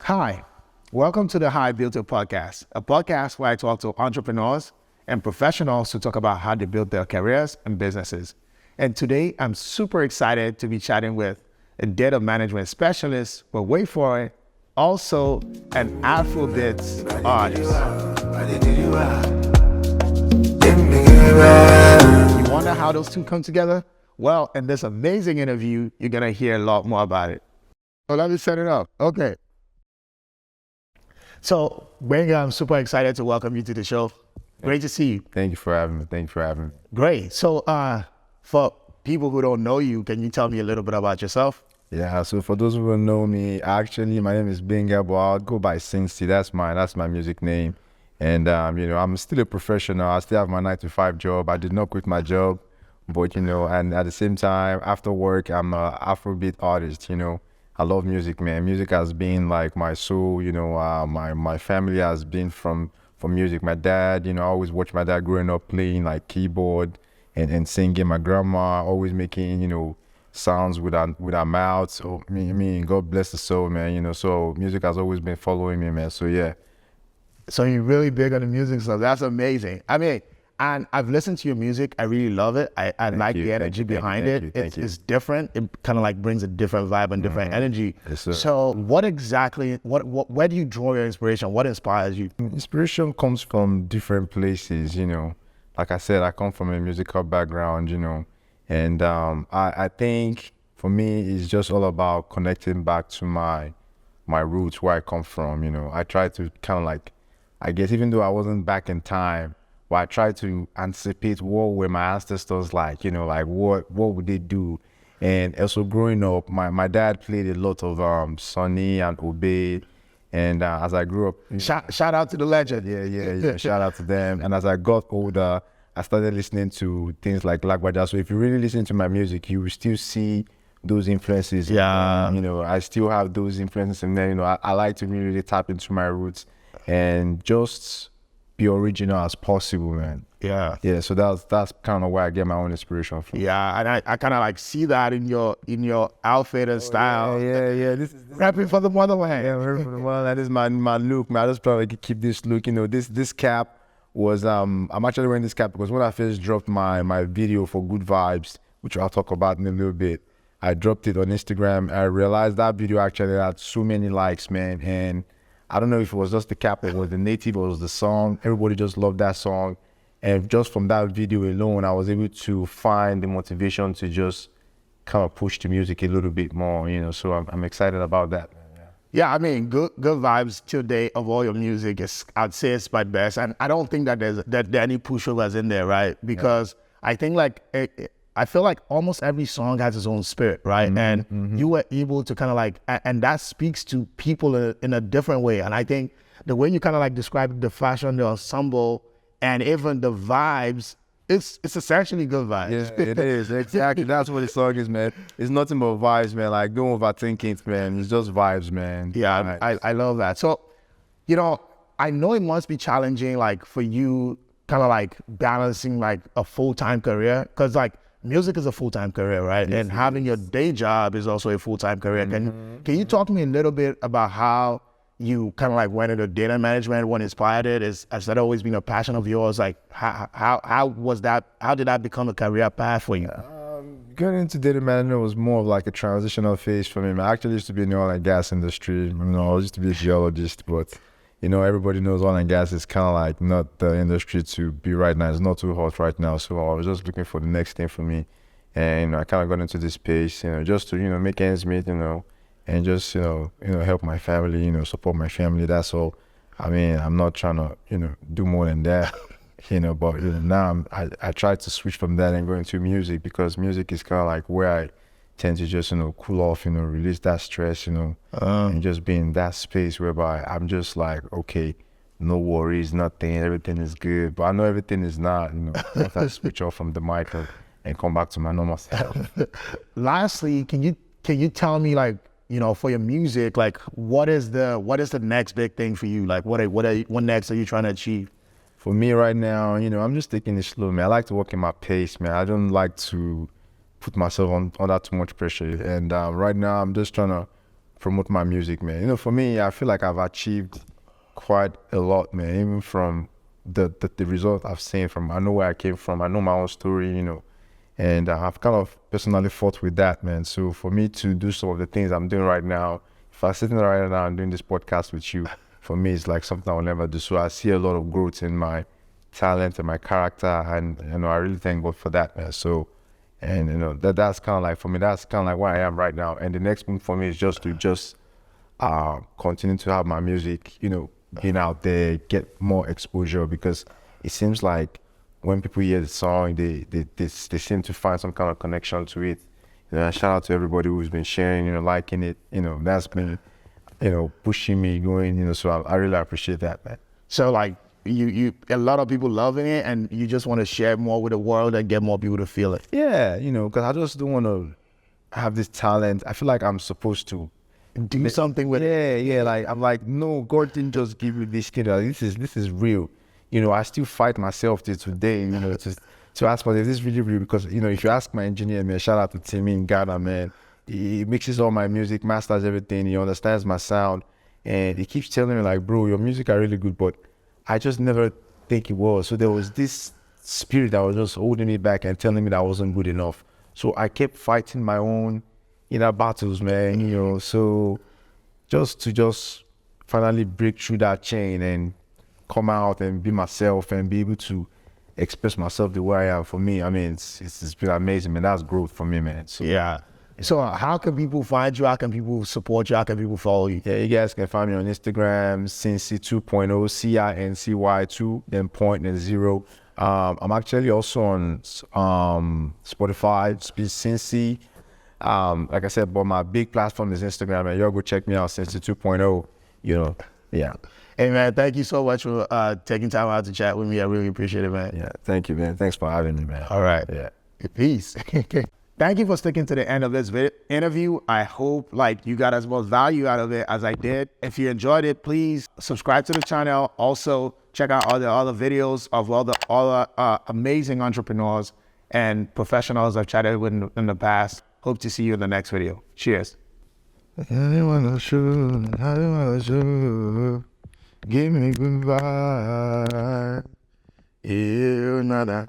Hi, welcome to the HIBI podcast, a podcast where I talk to entrepreneurs and professionals to talk about how they build their careers and businesses. And today, I'm super excited to be chatting with a data management specialist, but wait for it, also an Afrobeat artist. You wonder how those two come together? Well, in this amazing interview, you're gonna hear a lot more about it. So let me set it up. Okay. So, Gbenga, I'm super excited to welcome you to the show. Great to see you. Thank you for having me. Great. So, for people who don't know you, can you tell me a little bit about yourself? Yeah, so for those who don't know me, actually, my name is Gbenga, but I'll go by Cincy. That's my music name. And, I'm still a professional. I still have my 9-to-5 job. I did not quit my job, but, and at the same time, after work, I'm an Afrobeat artist, I love music, man. Music has been like my soul, my family has been from music. My dad, I always watched my dad growing up playing like keyboard and singing. My grandma always making, sounds with our mouths. So God bless the soul, man, so music has always been following me, man. So yeah. So you're really big on the music stuff. That's amazing. And I've listened to your music. I really love it. I like the energy behind it. It's different. It kind of like brings a different vibe and different energy. Yes, sir. So where do you draw your inspiration? What inspires you? Inspiration comes from different places, Like I said, I come from a musical background, and I think for me, it's just all about connecting back to my roots, where I come from, I try to kind of like, I guess even though I wasn't back in time, but I try to anticipate what were my ancestors like, like what would they do? And also growing up, my dad played a lot of Sonny and Obey. And as I grew up, Shout out to the legend. Yeah, shout out to them. And as I got older, I started listening to things like Lagwaja. So if you really listen to my music, you will still see those influences. Yeah. I still have those influences in there. I like to really tap into my roots and just be original as possible, man. Yeah. So that's kind of where I get my own inspiration from. Yeah, and I kind of like see that in your outfit and style. Yeah. This Rapping for the motherland. Yeah, rapping for the motherland. This is my look, man. I just probably keep this look. This cap was I'm actually wearing this cap because when I first dropped my video for Good Vibes, which I'll talk about in a little bit, I dropped it on Instagram. I realized that video actually had so many likes, man, and I don't know if it was just the cap, it was the native, or it was the song. Everybody just loved that song. And just from that video alone, I was able to find the motivation to just kind of push the music a little bit more, so I'm excited about that. Yeah, good vibes till date of all your music I'd say it's my best. And I don't think that there are any pushovers in there, right? Because I think I feel like almost every song has its own spirit, right? And you were able to kind of like, and that speaks to people in a different way. And I think the way you kind of like describe the fashion, the ensemble, and even the vibes, it's essentially good vibes. Yeah, it is. Exactly. That's what the song is, man. It's nothing but vibes, man. Like, don't overthink it, man. It's just vibes, man. Yeah, right. I love that. So, I know it must be challenging, like, for you kind of like balancing like a full-time career, because like, music is a full-time career, right? Yes, and having your day job is also a full-time career. Can you talk to me a little bit about how you kind of like went into data management, what inspired it? Has that always been a passion of yours? Like how did that become a career path for you? Getting into data management was more of like a transitional phase for me. I actually used to be in the oil and gas industry. I used to be a geologist, but everybody knows oil and gas is kind of like not the industry to be right now. It's not too hot right now. So I was just looking for the next thing for me. And I kind of got into this space, just to, make ends meet, and just, help my family, support my family. That's all. I'm not trying to, do more than that, but now I try to switch from that and go into music, because music is kind of like where I tend to just, cool off, release that stress, and just be in that space whereby I'm just like, okay, no worries, nothing, everything is good. But I know everything is not, once I switch off from the mic and come back to my normal self. Lastly, can you tell me, like, for your music, like, what is the next big thing for you? Like, what next are you trying to achieve? For me right now, I'm just taking it slow, man. I like to work in my pace, man. I don't like to put myself under too much pressure. And right now, I'm just trying to promote my music, man. You know, for me, I feel like I've achieved quite a lot, man. Even from the result I've seen from, I know where I came from, I know my own story, you know, and I've kind of personally fought with that, man. So for me to do some of the things I'm doing right now, if I'm sitting right now and doing this podcast with you, for me, it's like something I will never do. So I see a lot of growth in my talent and my character, and you know, I really thank God for that, man. So, and you know, that's kind of like, for me, that's kind of like where I am right now. And the next move for me is just to continue to have my music, you know, being out there, get more exposure, because it seems like when people hear the song, they seem to find some kind of connection to it. You know, shout out to everybody who's been sharing, you know, liking it. You know, that's been, you know, pushing me going. You know, so I really appreciate that, man. So like you a lot of people loving it, and you just want to share more with the world and get more people to feel it. Yeah, you know, because I just don't want to have this talent. I feel like I'm supposed to Do something with it. Yeah. Like I'm like, no, God didn't just give you this kid. Like, this is real. You know, I still fight myself till today. You know, to ask myself, is this really real? Because you know, if you ask my engineer, man, shout out to Timmy in Ghana, man. He mixes all my music, masters everything. He understands my sound, and he keeps telling me like, bro, your music are really good, but I just never think it was. So there was this spirit that was just holding me back and telling me that I wasn't good enough. So I kept fighting my own inner battles, man, you know. So just to finally break through that chain and come out and be myself and be able to express myself the way I am, for me, I mean, it's been amazing, man. That's growth for me, man. So, yeah. So how can people find you? How can people support you? How can people follow you? yeah, you guys can find me on Instagram, Cincy 2.0, CINCY 2, then point and 0. I'm actually also on Spotify, Cincy. Like I said, but my big platform is Instagram, and y'all go check me out, Cincy 2.0, you know, yeah. Hey man, thank you so much for taking time out to chat with me. I really appreciate it, man. Yeah, thank you, man. Thanks for having me, man. All right. Yeah. Peace. Thank you for sticking to the end of this interview. I hope like you got as much value out of it as I did. If you enjoyed it, please subscribe to the channel. Also, check out all the other videos of all the amazing entrepreneurs and professionals I've chatted with in the past. Hope to see you in the next video. Cheers. Give me good vibe. Yeah, nada.